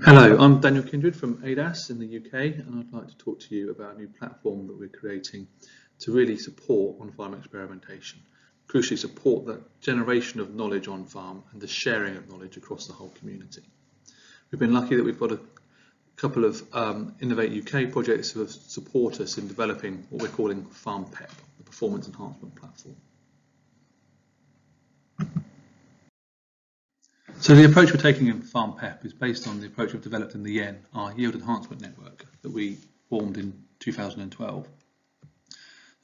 Hello, I'm Daniel Kindred from ADAS in the UK, and I'd like to talk to you about a new platform that we're creating to really support on-farm experimentation, crucially support the generation of knowledge on farm and the sharing of knowledge across the whole community. We've been lucky that we've got a couple of Innovate UK projects who have supported us in developing what we're calling Farm-PEP, the Performance Enhancement Platform. So the approach we're taking in Farm-PEP is based on the approach we've developed in the YEN, our Yield Enhancement Network, that we formed in 2012.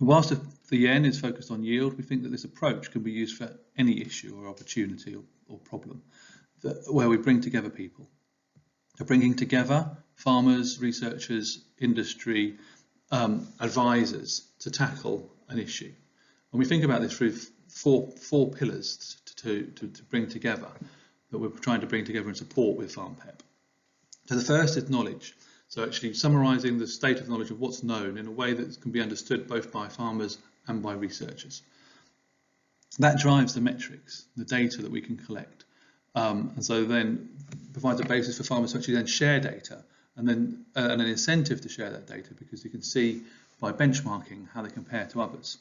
And whilst the YEN is focused on yield, we think that this approach can be used for any issue or opportunity or problem where we bring together people. So bringing together farmers, researchers, industry, advisors to tackle an issue. And we think about this through four pillars to bring together, that we're trying to bring together and support with Farm-PEP. So the first is knowledge. So actually summarising the state of knowledge of what's known in a way that can be understood both by farmers and by researchers. That drives the metrics, the data that we can collect. And so then provides a basis for farmers to actually then share data and then an incentive to share that data, because you can see by benchmarking how they compare to others.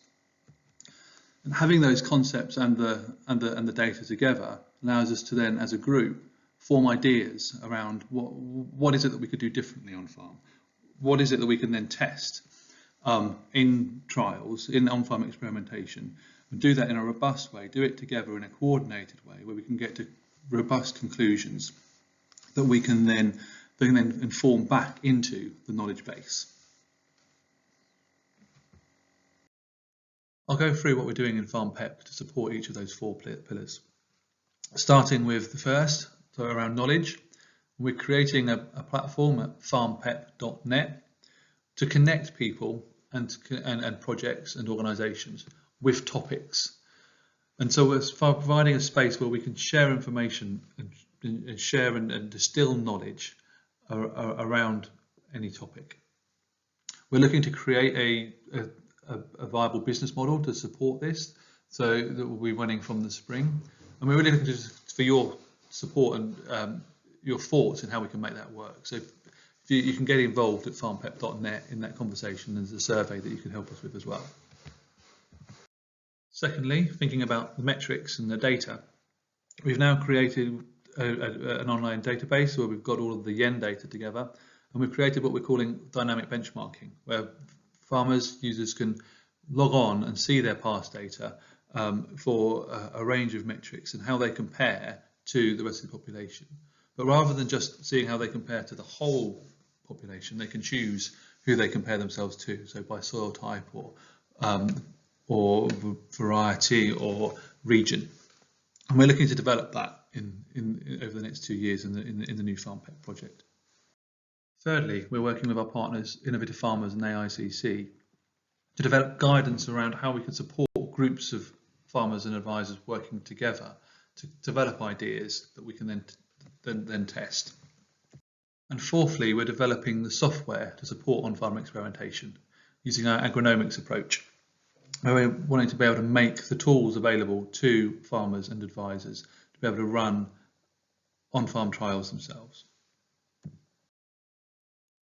And having those concepts and the data together allows us to then, as a group, form ideas around what is it that we could do differently on farm. What is it that we can then test in trials, in on-farm experimentation, and do that in a robust way, do it together in a coordinated way where we can get to robust conclusions that we can then inform back into the knowledge base. I'll go through what we're doing in Farm-PEP to support each of those four pillars. Starting with the first, so around knowledge, we're creating a platform at farmpep.net to connect people and projects and organisations with topics. And so we're providing a space where we can share information and share and distill knowledge around any topic. We're looking to create a viable business model to support this, so that will be running from the spring. And we're really looking for your support and your thoughts in how we can make that work. So if you can get involved at farmpep.net in that conversation. There's a survey that you can help us with as well. Secondly, thinking about the metrics and the data, we've now created an online database where we've got all of the YEN data together, and we've created what we're calling dynamic benchmarking, where farmers, users can log on and see their past data for a range of metrics and how they compare to the rest of the population. But rather than just seeing how they compare to the whole population, they can choose who they compare themselves to, so by soil type or variety or region. And we're looking to develop that over the next 2 years in the new Farm-PEP project. Thirdly, we're working with our partners, Innovative Farmers and AICC, to develop guidance around how we can support groups of farmers and advisors working together to develop ideas that we can then test. And fourthly, we're developing the software to support on-farm experimentation using our agronomics approach, where we're wanting to be able to make the tools available to farmers and advisors to be able to run on-farm trials themselves.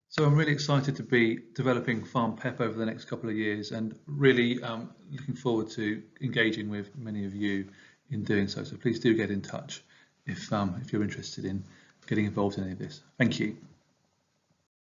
So I'm really excited to be developing Farm-PEP over the next couple of years, and really looking forward to engaging with many of you in doing so. So please do get in touch if you're interested in getting involved in any of this. Thank you.